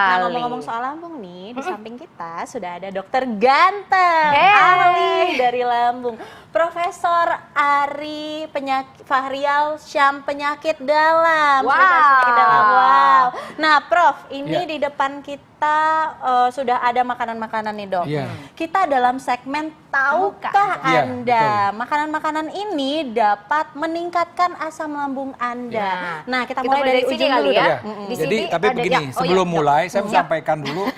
Nah, ngomong-ngomong soal lambung nih, di samping kita sudah ada dokter ganteng, ahli dari lambung, Profesor Ari Fahrial Syam penyakit dalam. Penyakit dalam. Wow. Nah, Prof, ini di depan kita sudah ada makanan-makanan nih, Dok. Kita dalam segmen Tahukah Anda? Makanan-makanan ini dapat meningkatkan asam lambung Anda. Nah, kita mulai dari ujung dulu ya. Jadi tapi begini, sebelum mulai saya mau sampaikan dulu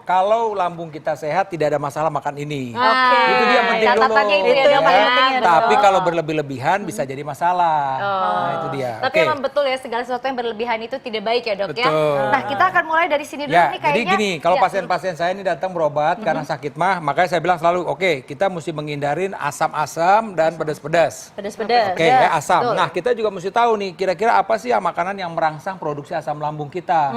kalau lambung kita sehat tidak ada masalah makan ini. Itu dia yang penting dulu. Itu yang paling penting ya, Dok. Tapi kalau berlebih-lebihan bisa jadi masalah. Nah, itu dia. Tapi emang betul ya, segala sesuatu yang berlebihan itu tidak baik ya, Dok ya. Nah, kita akan mulai dari sini dulu nih kayaknya. Jadi gini, kalau pasien-pasien saya ini datang berobat karena sakit mah, makanya saya bilang selalu, oke, kita mesti menghindarin asam-asam dan pedas-pedas. Pedas-pedas. Oke, ya asam. Nah, kita juga mesti tahu nih, kira-kira apa sih makanan yang merangsang produksi asam lambung kita.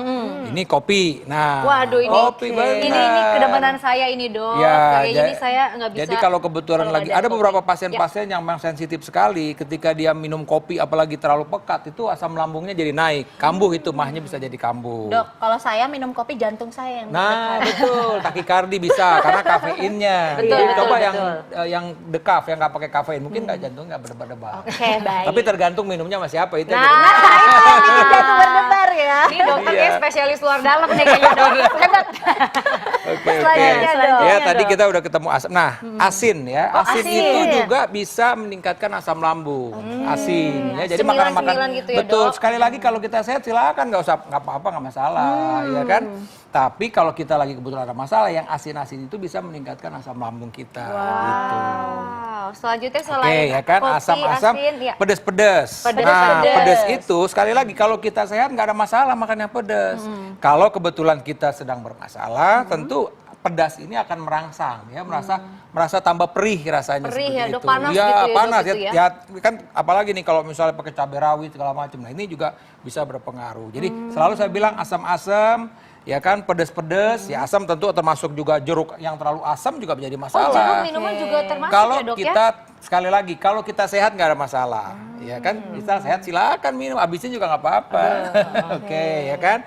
Ini kopi. Nah, waduh, kopi ini kedebanan saya ini, Dok. Ya, ini saya nggak bisa. Jadi kalau kebetulan lagi ada beberapa pasien-pasien yang memang sensitif sekali, ketika dia minum kopi apalagi terlalu pekat, itu asam lambungnya jadi naik. Kambuh itu, mahnya bisa jadi kambuh. Dok, kalau saya minum kopi jantung saya yang Nah, betul, takikardi bisa karena kafeinnya. Coba yang dekaf, yang nggak pakai kafein, mungkin nggak jantung nggak berdebar-debar. Oke, baik. Tapi tergantung minumnya masih apa itu. Jantung berdebar ya. Ini dokter kayak spesialis luar dalam nih kayaknya, Dok. Hebat. Oke. Selanjutnya, Ya, Dok. tadi kita udah ketemu asam. Nah, asin ya. Asin asin. itu juga bisa meningkatkan asam lambung. Asin ya. Jadi Cemilan-cemilan gitu ya, betul. Dok. Sekali lagi kalau kita sehat silakan, nggak apa-apa, nggak masalah, ya kan. Tapi kalau kita lagi kebetulan ada masalah, yang asin-asin itu bisa meningkatkan asam lambung kita. Gitu. Selanjutnya Oke, selain ya kan, kopi, asam-asam, asin, ya. pedes-pedes. Nah, pedes itu sekali lagi kalau kita sehat nggak ada masalah makan yang pedes. Kalau kebetulan kita sedang bermasalah, tentu pedas ini akan merangsang, ya, merasa tambah perih rasanya. Perih seperti ya, itu. Dok, panas Ya, gitu ya, Dok, panas itu ya. Kan apalagi nih kalau misalnya pakai cabai rawit segala macam. Nah, ini juga bisa berpengaruh. Jadi selalu saya bilang asam-asam, ya kan, pedes-pedes, ya asam tentu termasuk juga jeruk yang terlalu asam juga menjadi masalah. Jeruk minuman juga termasuk Kalau ya, Dok, kita sekali lagi kalau kita sehat nggak ada masalah, ya kan, kita sehat silakan minum, habisnya juga nggak apa-apa. Oke, ya kan.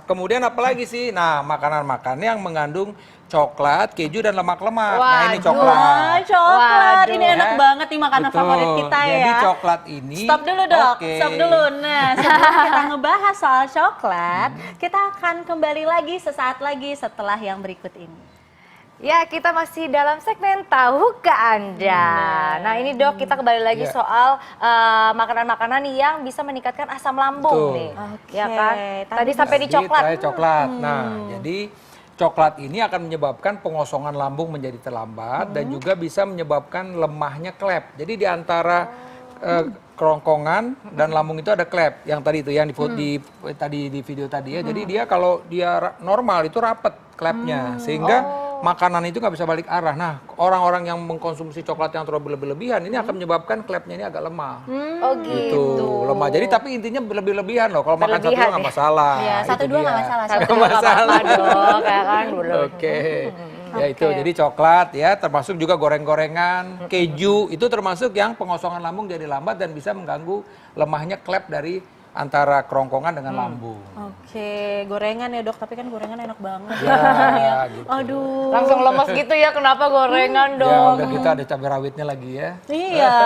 Kemudian apalagi sih? Nah, makanan-makanan yang mengandung coklat, keju dan lemak-lemak. Nah, ini coklat. Wah, coklat. Waduh. Ini enak banget nih makanan Betul. favorit kita ya. Jadi coklat ini. Stop dulu, Dok. Oke. Stop dulu. Nah, sebelum kita ngebahas soal coklat, kita akan kembali lagi sesaat lagi setelah yang berikut ini. Ya, kita masih dalam segmen Tahukah Anda. Nah, ini, Dok, kita kembali lagi soal makanan-makanan yang bisa meningkatkan asam lambung nih. Ya kan? Tadi sampai di coklat. Coklat. Nah, jadi coklat ini akan menyebabkan pengosongan lambung menjadi terlambat dan juga bisa menyebabkan lemahnya klep. Jadi di antara kerongkongan dan lambung itu ada klep. Yang tadi itu yang tadi di video tadi ya. Jadi dia kalau dia normal itu rapet klepnya, sehingga makanan itu nggak bisa balik arah. Nah, orang-orang yang mengkonsumsi coklat yang terlalu berlebihan ini akan menyebabkan klepnya ini agak lemah. Oh gitu. Lemah. Jadi tapi intinya berlebih-lebihan loh. Kalau makan satu dua nggak masalah. Ya, Itu satu dua dia. nggak masalah. Satu dua nggak apa-apa, Dok. Kayak kan dulu. Oke. Ya itu, jadi coklat ya, termasuk juga goreng-gorengan, keju, itu termasuk yang pengosongan lambung jadi lambat dan bisa mengganggu lemahnya klep dari antara kerongkongan dengan lambung. Oke, gorengan ya, Dok, tapi kan gorengan enak banget. Ya, gitu. Aduh. Langsung lemes gitu ya, kenapa gorengan, Ya, Dok? udah kita ada cabai rawitnya lagi ya. Iya.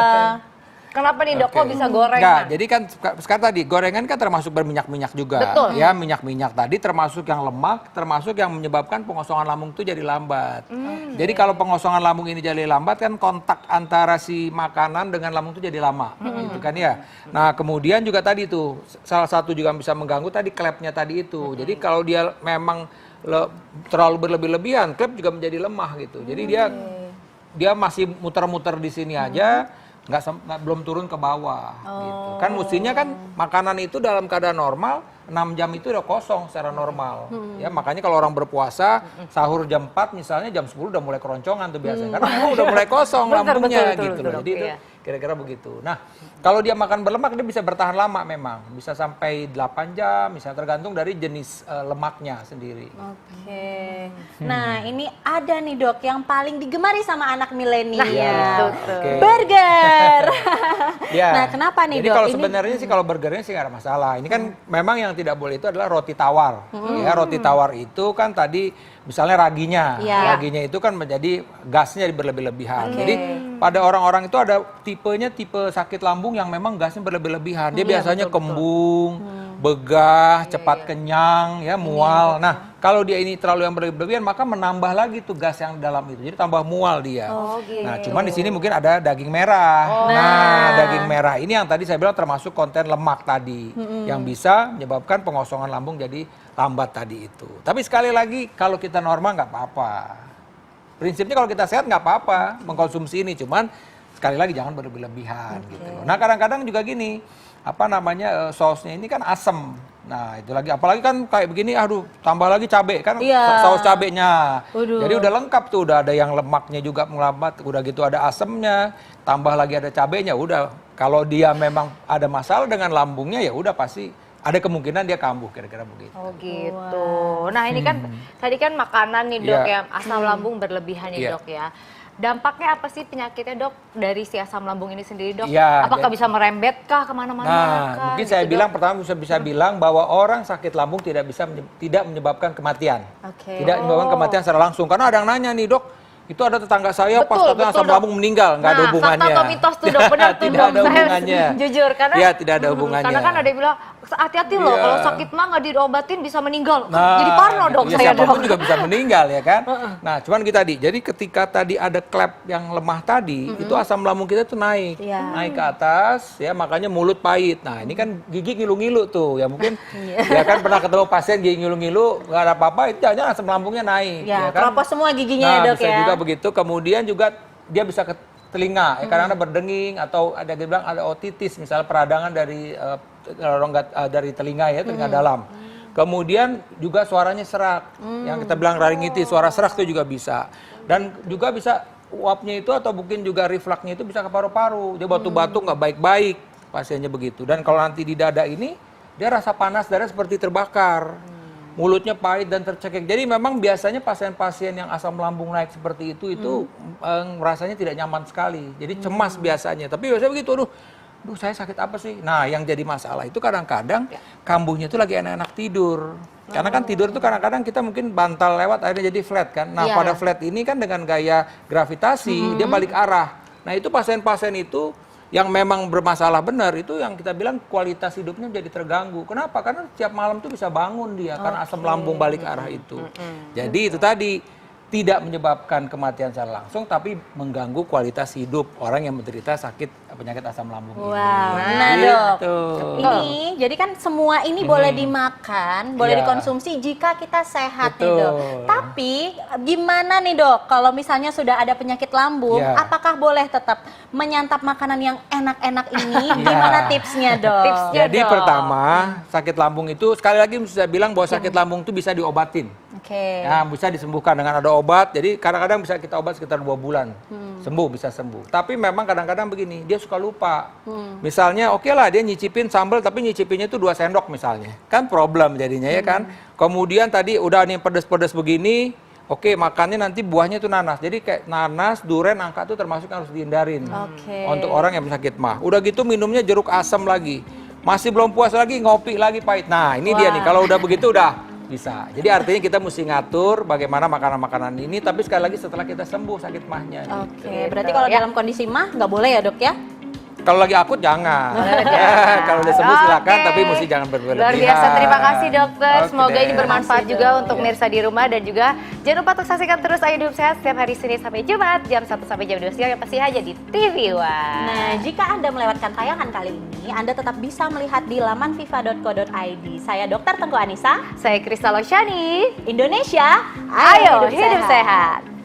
Kenapa nih, Dok, kok bisa gorengan? Enggak, jadi kan sekarang tadi gorengan kan termasuk berminyak-minyak juga. Betul. Ya, minyak-minyak tadi termasuk yang lemak, termasuk yang menyebabkan pengosongan lambung itu jadi lambat. Jadi kalau pengosongan lambung ini jadi lambat kan kontak antara si makanan dengan lambung itu jadi lama, gitu kan ya. Nah, kemudian juga tadi itu salah satu juga bisa mengganggu tadi klepnya tadi itu. Jadi kalau dia memang terlalu berlebih-lebihan, klep juga menjadi lemah gitu. Jadi dia masih muter-muter di sini aja. Belum turun ke bawah gitu. Kan mestinya kan makanan itu dalam keadaan normal 6 jam itu udah kosong secara normal. Ya makanya kalau orang berpuasa sahur jam 4 misalnya jam 10 udah mulai keroncongan tuh biasanya. Karena memang udah mulai kosong lambungnya gitu loh. Jadi itu kira-kira begitu. Nah, kalau dia makan berlemak dia bisa bertahan lama memang, bisa sampai 8 jam, misalnya tergantung dari jenis lemaknya sendiri. Oke. Nah, ini ada nih Dok yang paling digemari sama anak milenial. Oke. Burger. Ya. Nah, kenapa nih Jadi Dok? kalau Ini- sebenarnya sih kalau burgernya sih nggak ada masalah. Ini kan memang yang tidak boleh itu adalah roti tawar. Ya, roti tawar itu kan tadi misalnya raginya. Iya. Raginya itu kan menjadi gasnya berlebih-lebihan. Jadi pada orang-orang itu ada tipenya tipe sakit lambung yang memang gasnya berlebih-lebihan. Dia biasanya kembung, begah, cepat kenyang, ya mual. Nah, kalau dia ini terlalu yang berlebihan maka menambah lagi tuh gas yang dalam itu. Jadi tambah mual dia. Nah, cuman di sini mungkin ada daging merah. Nah, daging merah ini yang tadi saya bilang termasuk konten lemak tadi yang bisa menyebabkan pengosongan lambung jadi lambat tadi itu. Tapi sekali lagi kalau kita normal nggak apa-apa. Prinsipnya kalau kita sehat nggak apa-apa mengkonsumsi ini, cuman sekali lagi jangan berlebihan gitu. Nah, kadang-kadang juga gini, apa namanya sausnya ini kan asem. Nah, itu lagi apalagi kan kayak begini, aduh tambah lagi cabai kan saus cabenya. Jadi udah lengkap tuh, udah ada yang lemaknya juga melambat, udah gitu ada asemnya, tambah lagi ada cabenya, udah kalau dia memang ada masalah dengan lambungnya ya udah pasti ada kemungkinan dia kambuh kira-kira begitu. Oh gitu. Nah ini kan tadi kan makanan nih Dok Iya. ya, asam lambung berlebihan nih Iya. Dok ya. Dampaknya apa sih penyakitnya Dok dari si asam lambung ini sendiri Dok? Iya, Apakah bisa merembet kah kemana-mana? Nah, kah, mungkin gitu, saya Dok? bilang pertama bisa bilang bahwa orang sakit lambung tidak menyebabkan kematian. Oke. Tidak menyebabkan kematian secara langsung. Karena ada yang nanya nih, Dok, itu ada tetangga saya pas Betul, katanya betul, asam Dok. lambung meninggal, nggak ada Nah, hubungannya. fakta atau mitos tuh Dok, benar tuh Tidak Dok. ada Saya hubungannya. jujur karena Iya, tidak ada hubungannya. Karena kan ada yang bilang hati-hati loh Iya. kalau sakit mah nggak diobatin bisa meninggal. Nah, Jadi parno Dok gitu. Ya, saya siapapun Dok. juga bisa meninggal ya kan. Nah, cuman kita jadi ketika tadi ada klep yang lemah tadi, itu asam lambung kita tuh naik, Iya. naik ke atas, ya makanya mulut pahit. Nah, ini kan gigi ngilu-ngilu tuh, ya mungkin ya kan pernah ketemu pasien gigi ngilu-ngilu, nggak ada apa-apa, itu jangan asam lambungnya naik. Ya, kan? keropos semua giginya Nah, ya Dok bisa ya. juga begitu. Kemudian juga dia bisa ke telinga, ya, karena berdenging atau ada yang bilang ada otitis, misalnya peradangan dari rongga dari telinga ya, telinga dalam. Kemudian juga suaranya serak, yang kita bilang laringitis, suara serak itu juga bisa. Dan juga bisa uapnya itu atau mungkin juga refluksnya itu bisa ke paru-paru. Dia batuk-batuk nggak baik-baik pasiennya begitu. Dan kalau nanti di dada ini dia rasa panas, darah seperti terbakar. Mulutnya pahit dan tercekik. Jadi memang biasanya pasien-pasien yang asam lambung naik seperti itu rasanya tidak nyaman sekali. Jadi cemas biasanya. Tapi biasanya begitu, aduh saya sakit apa sih? Nah, yang jadi masalah itu kadang-kadang kambuhnya itu lagi enak-enak tidur. Karena kan tidur itu kadang-kadang kita mungkin bantal lewat akhirnya jadi flat kan. Nah, Iya. pada flat ini kan dengan gaya gravitasi dia balik arah. Nah, itu pasien-pasien itu yang memang bermasalah benar itu yang kita bilang kualitas hidupnya jadi terganggu. Kenapa? Karena setiap malam tuh bisa bangun dia karena asam lambung balik arah itu. Jadi itu tadi tidak menyebabkan kematian secara langsung tapi mengganggu kualitas hidup orang yang menderita sakit penyakit asam lambung Wow, ini. nah Gitu. Ini, jadi kan semua ini boleh dimakan, boleh Iya. dikonsumsi jika kita sehat nih Betul. Dok. Tapi gimana nih Dok, kalau misalnya sudah ada penyakit lambung, Iya. apakah boleh tetap menyantap makanan yang enak-enak ini? Gimana tipsnya Dok? Tipsnya. Jadi dong. pertama sakit lambung itu sekali lagi saya bilang bahwa sakit lambung itu bisa diobatin. Oke. Ya, bisa disembuhkan dengan ada obat. Jadi kadang-kadang bisa kita obat sekitar 2 bulan. Sembuh, bisa sembuh. Tapi memang kadang-kadang begini, dia suka lupa. Misalnya oke lah dia nyicipin sambal tapi nyicipinnya itu 2 sendok misalnya. Kan problem jadinya ya kan. Kemudian tadi udah nih pedes-pedes begini, oke makannya nanti buahnya itu nanas. Jadi kayak nanas, duren, nangka itu termasuk yang harus dihindarin. Oke. Untuk orang yang sakit mah. Udah gitu minumnya jeruk asam lagi. Masih belum puas lagi ngopi lagi pahit. Nah, ini dia nih kalau udah begitu udah bisa. Jadi artinya kita mesti ngatur bagaimana makanan-makanan ini, tapi sekali lagi setelah kita sembuh sakit mahnya. Oke, berarti kalau dalam kondisi mah nggak boleh ya Dok ya? Kalau lagi akut jangan. Ya, kalau udah sembuh silakan, Oke. tapi mesti jangan berlebihan. Luar biasa, terima kasih dokter. Oke Semoga deh. ini bermanfaat Terima kasih, juga Dok. untuk mirsa di rumah dan juga jangan lupa untuk saksikan terus Ayo Hidup Sehat setiap hari Senin sampai Jumat jam 1 sampai jam 2 siang yang pasti aja di TV One. Nah, jika Anda melewatkan tayangan kali ini, Anda tetap bisa melihat di laman viva.co.id. Saya Dr. Tengku Anissa, Saya Kristal Oshani. Indonesia, Ayo Hidup Sehat.